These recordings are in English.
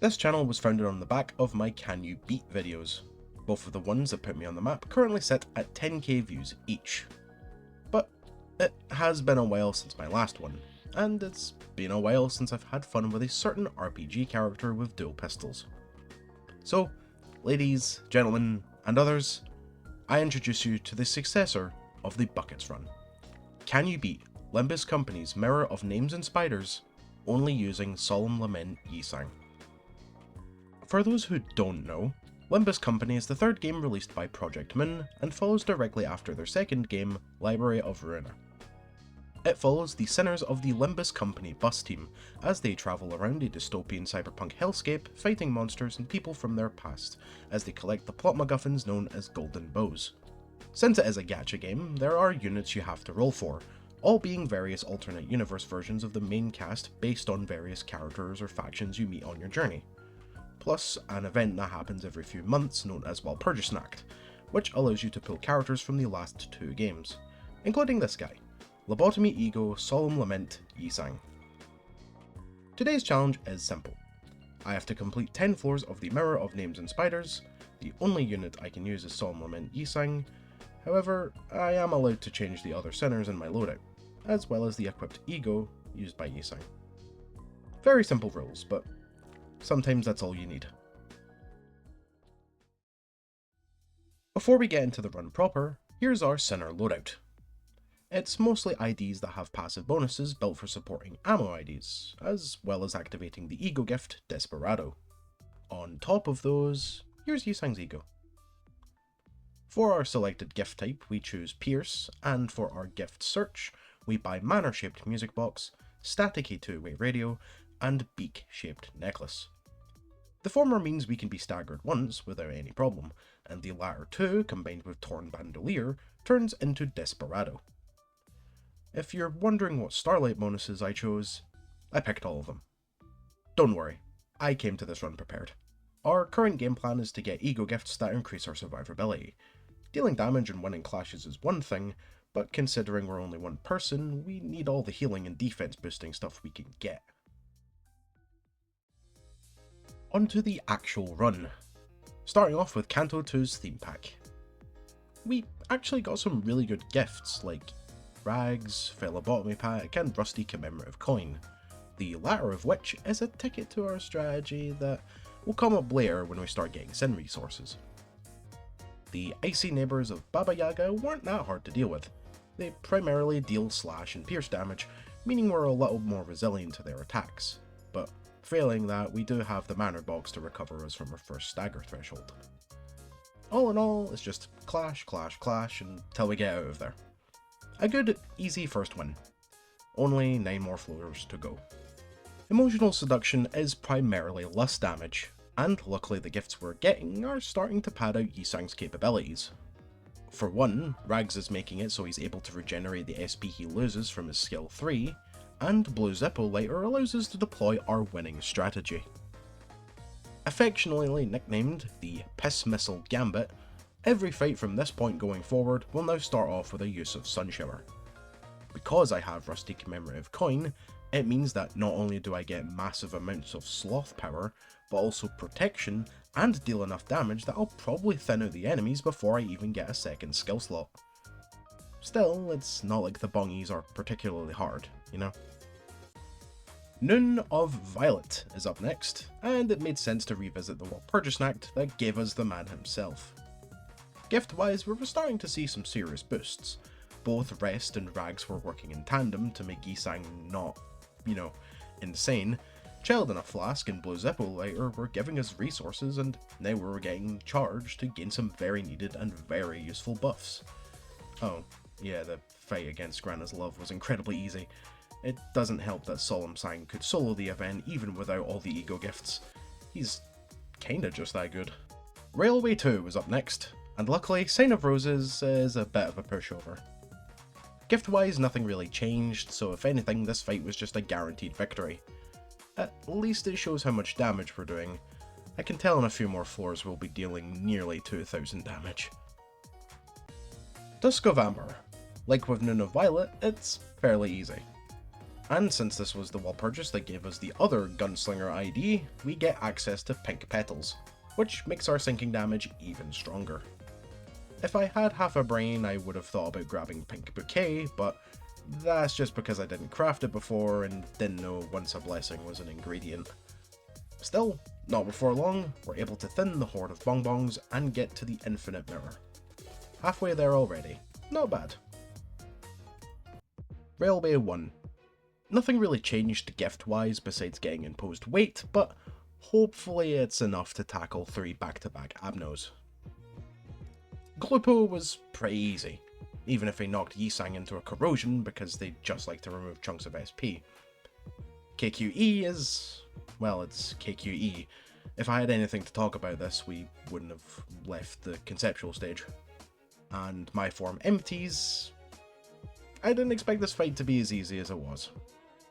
This channel was founded on the back of my Can You Beat videos. Both of the ones that put me on the map currently sit at 10k views each. But it has been a while since my last one, and it's been a while since I've had fun with a certain RPG character with dual pistols. So, ladies, gentlemen, and others, I introduce you to the successor of the Buckets run. Can You Beat Limbus Company's Mirror of Names and Spiders, only using Solemn Lament Yisang. For those who don't know, Limbus Company is the third game released by Project Moon and follows directly after their second game, Library of Ruina. It follows the sinners of the Limbus Company bus team as they travel around a dystopian cyberpunk hellscape fighting monsters and people from their past as they collect the plot MacGuffins known as Golden Bows. Since it is a gacha game, there are units you have to roll for, all being various alternate universe versions of the main cast based on various characters or factions you meet on your journey. Plus an event that happens every few months known as Walpurgisnacht, which allows you to pull characters from the last two games, including this guy, Lobotomy Ego Solemn Lament Yisang. Today's challenge is simple. I have to complete 10 floors of the Mirror of Names and Spiders. The only unit I can use is Solemn Lament Yisang. However, I am allowed to change the other sinners in my loadout, as well as the equipped Ego used by Yisang. Very simple rules, but sometimes that's all you need. Before we get into the run proper, here's our sinner loadout. It's mostly IDs that have passive bonuses built for supporting ammo IDs, as well as activating the Ego gift Desperado. On top of those, here's Yisang's Ego. For our selected gift type, we choose Pierce, and for our gift search, we buy manor-shaped music box, staticky two-way radio, and beak-shaped necklace. The former means we can be staggered once without any problem, and the latter two, combined with Torn Bandolier, turns into Desperado. If you're wondering what Starlight bonuses I chose, I picked all of them. Don't worry, I came to this run prepared. Our current game plan is to get Ego gifts that increase our survivability. Dealing damage and winning clashes is one thing, but considering we're only one person, we need all the healing and defense boosting stuff we can get. Onto the actual run. Starting off with Canto 2's theme pack. We actually got some really good gifts like Rags, Phlebotomy Pack, and Rusty Commemorative Coin, the latter of which is a ticket to our strategy that will come up later when we start getting Sin resources. The icy neighbours of Baba Yaga weren't that hard to deal with. They primarily deal slash and pierce damage, meaning we're a little more resilient to their attacks, but failing that, we do have the manor box to recover us from our first stagger threshold. All in all, it's just clash, clash, clash until we get out of there. A good, easy first win. Only 9 more floors to go. Emotional Seduction is primarily less damage, and luckily the gifts we're getting are starting to pad out Yisang's capabilities. For one, Rags is making it so he's able to regenerate the SP he loses from his skill 3, and Blue Zippo later allows us to deploy our winning strategy. Affectionately nicknamed the Piss Missile Gambit, every fight from this point going forward will now start off with a use of Sunshimmer. Because I have Rusty Commemorative Coin, it means that not only do I get massive amounts of sloth power, but also protection and deal enough damage that I'll probably thin out the enemies before I even get a second skill slot. Still, it's not like the bongies are particularly hard, you know? Noon of Violet is up next, and it made sense to revisit the Walpurgisnacht that gave us the man himself. Gift-wise, we were starting to see some serious boosts. Both Rest and Rags were working in tandem to make Yisang not, insane. Chilled in a Flask and Blue Zippo later were giving us resources, and now we were getting charged to gain some very needed and very useful buffs. Oh, yeah, the fight against Grana's Love was incredibly easy. It doesn't help that Solemn Sang could solo the event even without all the Ego gifts. He's kinda just that good. Railway 2 was up next, and luckily Sign of Roses is a bit of a pushover. Gift-wise, nothing really changed, so if anything, this fight was just a guaranteed victory. At least it shows how much damage we're doing. I can tell in a few more floors we'll be dealing nearly 2000 damage. Dusk of Amber. Like with Noon of Violet, it's fairly easy. And since this was the wall purchase that gave us the other Gunslinger ID, we get access to Pink Petals, which makes our sinking damage even stronger. If I had half a brain, I would have thought about grabbing Pink Bouquet, but that's just because I didn't craft it before and didn't know Once a Blessing was an ingredient. Still, not before long, we're able to thin the horde of bonbons and get to the Infinite Mirror. Halfway there already, not bad. Railway 1. Nothing really changed gift-wise besides getting imposed weight, but hopefully it's enough to tackle 3 back-to-back Abnos. Glupo was pretty easy, even if he knocked Yisang into a corrosion because they just like to remove chunks of SP. KQE is... well, it's KQE. If I had anything to talk about this, we wouldn't have left the conceptual stage. And my form empties... I didn't expect this fight to be as easy as it was.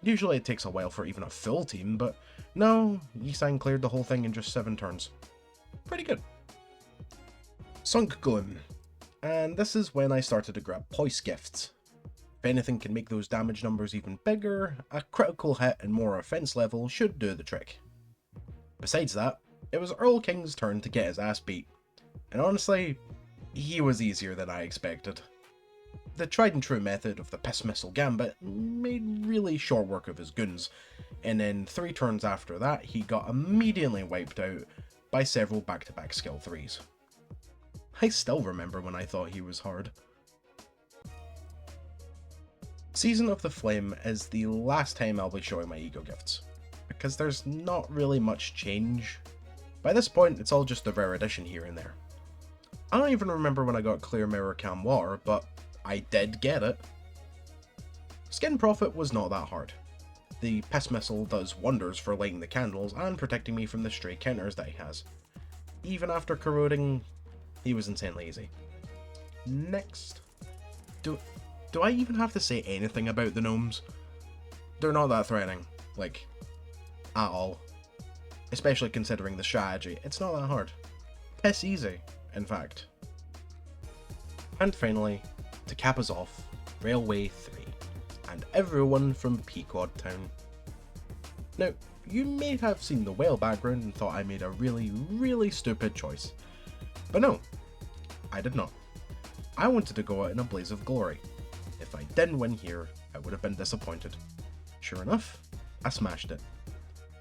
Usually it takes a while for even a full team, but no, Yisang cleared the whole thing in just 7 turns. Pretty good. Sunk Gloom. And this is when I started to grab Poise gifts. If anything can make those damage numbers even bigger, a critical hit and more offense level should do the trick. Besides that, it was Earl King's turn to get his ass beat. And honestly, he was easier than I expected. The tried and true method of the Piss Missile Gambit made really short work of his goons, and then 3 turns after that he got immediately wiped out by several back-to-back skill 3s. I still remember when I thought he was hard. Season of the Flame is the last time I'll be showing my ego gifts, because there's not really much change. By this point it's all just a rare edition here and there. I don't even remember when I got Clear Mirror Camoir, but I did get it. Skin Prophet was not that hard. The Piss Missile does wonders for lighting the candles and protecting me from the stray counters that he has. Even after corroding, he was insanely easy. Next. Do I even have to say anything about the gnomes? They're not that threatening, like, at all. Especially considering the strategy, it's not that hard. Piss easy, in fact. And finally, to cap us off, Railway 3, and everyone from Pequod Town. Now, you may have seen the whale background and thought I made a really stupid choice. But no, I did not. I wanted to go out in a blaze of glory. If I didn't win here, I would have been disappointed. Sure enough, I smashed it.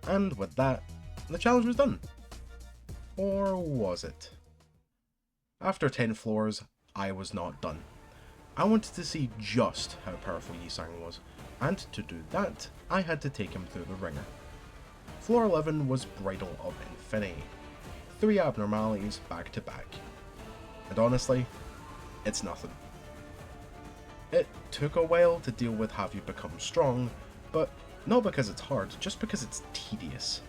And with that, the challenge was done. Or was it? After 10 floors, I was not done. I wanted to see just how powerful Yisang was, and to do that, I had to take him through the ringer. Floor 11 was Bridle of Infinity. 3 abnormalities back to back. And honestly, it's nothing. It took a while to deal with Have You Become Strong, but not because it's hard, just because it's tedious.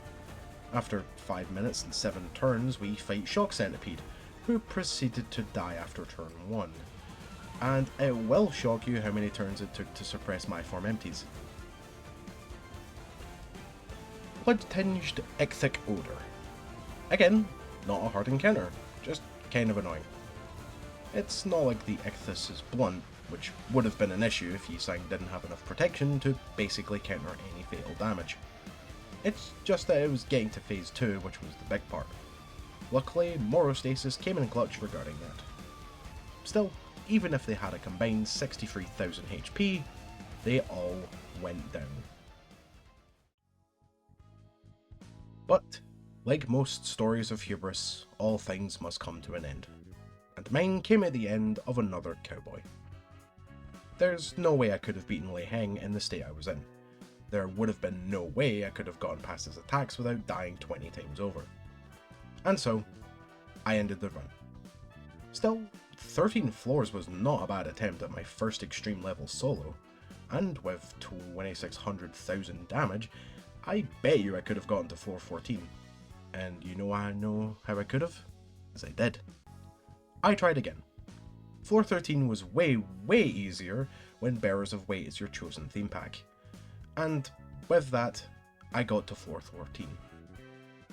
After 5 minutes and 7 turns, we fight Shock Centipede, who proceeded to die after turn 1. And it will shock you how many turns it took to suppress my form empties. Blood-tinged Ichthic Odor. Again, not a hard encounter, just kind of annoying. It's not like the Ichthys is blunt, which would have been an issue if Yisang didn't have enough protection to basically counter any fatal damage. It's just that it was getting to phase 2, which was the big part. Luckily, Morostasis came in clutch regarding that. Still, even if they had a combined 63,000 HP, they all went down. But, like most stories of hubris, all things must come to an end. And mine came at the end of another cowboy. There's no way I could have beaten Lei Heng in the state I was in. There would have been no way I could have gotten past his attacks without dying 20 times over. And so, I ended the run. Still, 13 floors was not a bad attempt at my first extreme level solo, and with 2600,000 damage, I bet you I could have gotten to floor 14. And you know how I could have? As I did. I tried again. Floor 13 was way easier when Bearers of Weight is your chosen theme pack. And with that, I got to floor 14.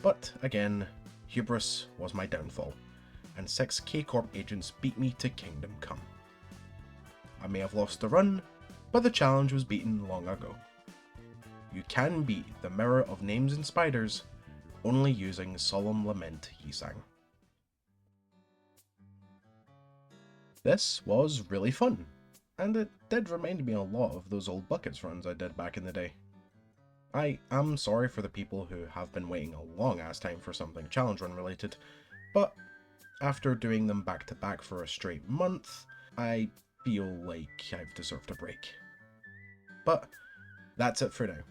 But again, hubris was my downfall, and 6 K-Corp agents beat me to Kingdom Come. I may have lost the run, but the challenge was beaten long ago. you can beat the Mirror of Names and Spiders only using Solemn Lament, he sang. This was really fun, and it did remind me a lot of those old Buckets runs I did back in the day. I am sorry for the people who have been waiting a long ass time for something challenge run related, but after doing them back to back for a straight month, I feel like I've deserved a break. But that's it for now.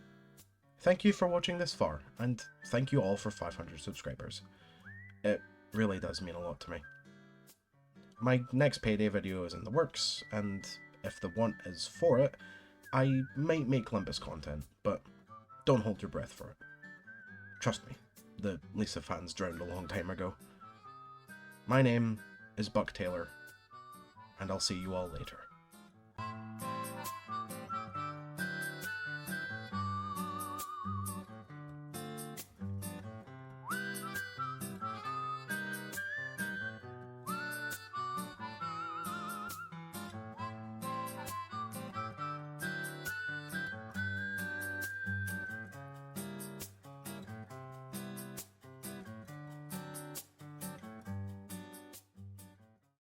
Thank you for watching this far, and thank you all for 500 subscribers. It really does mean a lot to me. My next payday video is in the works, and if the want is for it, I might make Limbus content, but don't hold your breath for it. Trust me, the Lisa fans drowned a long time ago. My name is Buck Taylor, and I'll see you all later.